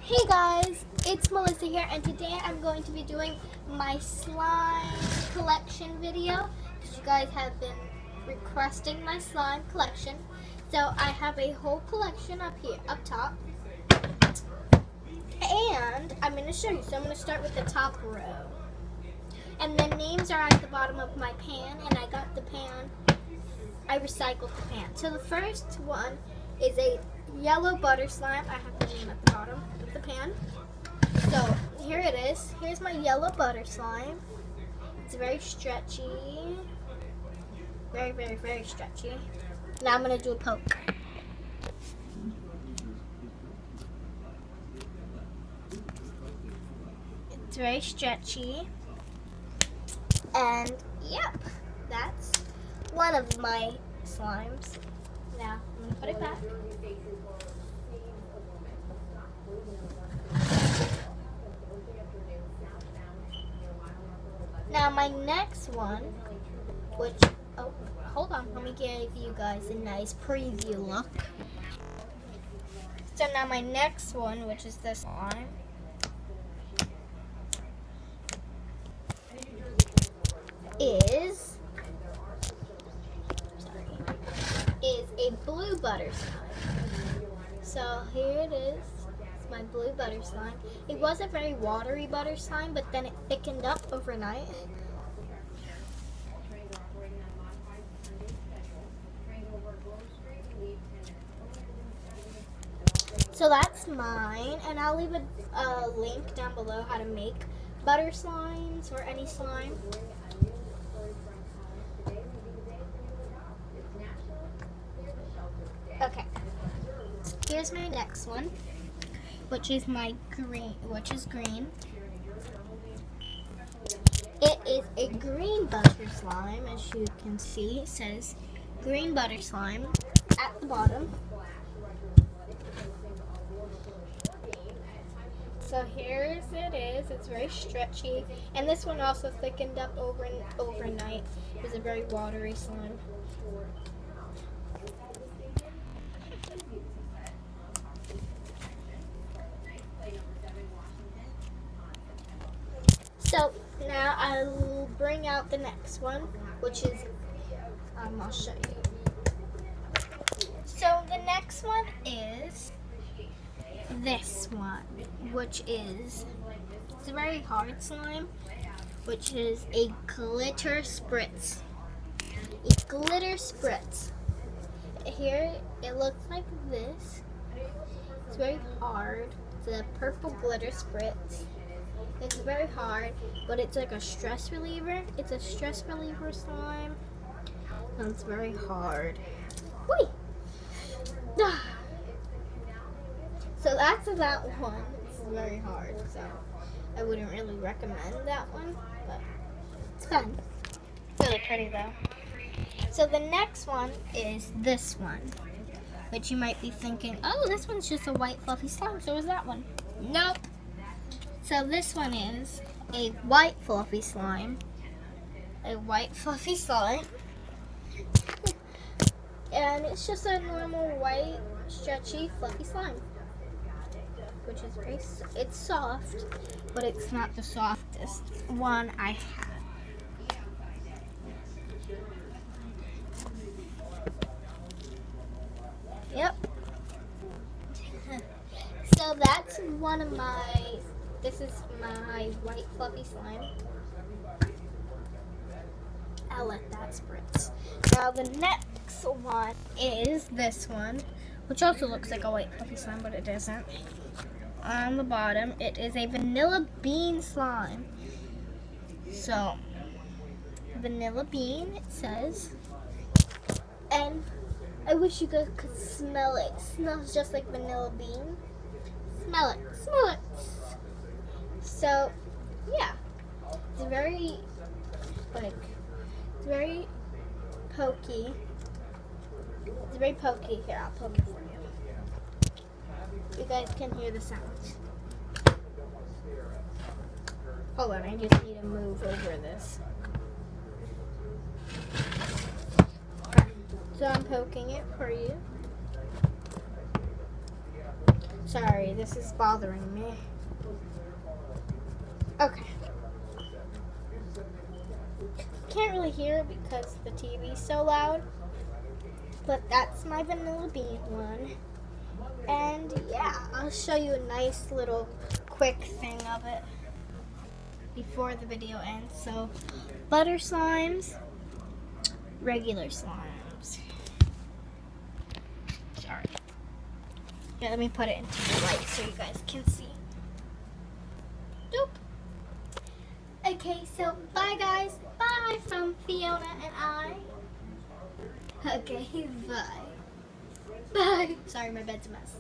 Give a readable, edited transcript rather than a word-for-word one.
Hey guys, it's Melissa here, and today I'm going to be doing my slime collection video because you guys have been requesting my slime collection. So I have a whole collection up here, up top, and I'm going to show you. So I'm going to start with the top row, and the names are at the bottom of my pan, and I got the pan. I recycled the pan. So the first one is a yellow butter slime. I have the name at the bottom of the pan. So here it is. Here's my yellow butter slime. It's very stretchy. Very, very, very stretchy. Now I'm going to do a poke. It's very stretchy. And yep, that's one of my slimes. Now I'm going to put it back. Now my next one, which, oh, hold on, let me give you guys a nice preview look. So now my next one, which is this slime, is a blue butter slime. So here it is. It's my blue butter slime. It was a very watery butter slime, but then it thickened up overnight. So that's mine, and I'll leave a link down below how to make butter slimes or any slime. Okay, here's my next one, which is green. It is a green butter slime, as you can see. It says green butter slime at the bottom. So here it is. It's very stretchy, and this one also thickened up overnight. It was a very watery slime. So now I'll bring out the next one, which is, I'll show you. So the next one is this one, which is, it's a very hard slime, which is a glitter spritz. A glitter spritz. Here it looks like this. It's very hard. It's a purple glitter spritz. It's very hard, but it's like a stress reliever. It's a stress reliever slime, and it's very hard. Whee! So that's that one. It's very hard, so I wouldn't really recommend that one, but it's fun. Really pretty though. So the next one is this one, which you might be thinking, oh, this one's just a white fluffy slime, so is that one. Nope. So this one is a white fluffy slime. A white fluffy slime. And it's just a normal white, stretchy, fluffy slime. Which is it's soft, but it's not the softest one I have. Yep. So that's one of this is my white fluffy slime. I'll let that spritz. Now the next one is this one, which also looks like a white fluffy slime, but it isn't. On the bottom, it is a vanilla bean slime. So, vanilla bean, it says. And I wish you guys could smell it. It smells just like vanilla bean. Smell it. Smell it. So, yeah. It's very, it's very pokey. It's very pokey. Here, I'll poke it for you. You guys can hear the sounds. Hold on, I just need to move over this. Okay, so I'm poking it for you. Sorry, this is bothering me. Okay. Can't really hear it because the TV's so loud. But that's my vanilla bean one. And yeah, I'll show you a nice little quick thing of it before the video ends. So, butter slimes, regular slimes. Sorry. Yeah, let me put it into the light so you guys can see. Doop. Okay, so bye guys. Bye from Fiona and I. Okay, bye. Bye. Sorry, my bed's a mess.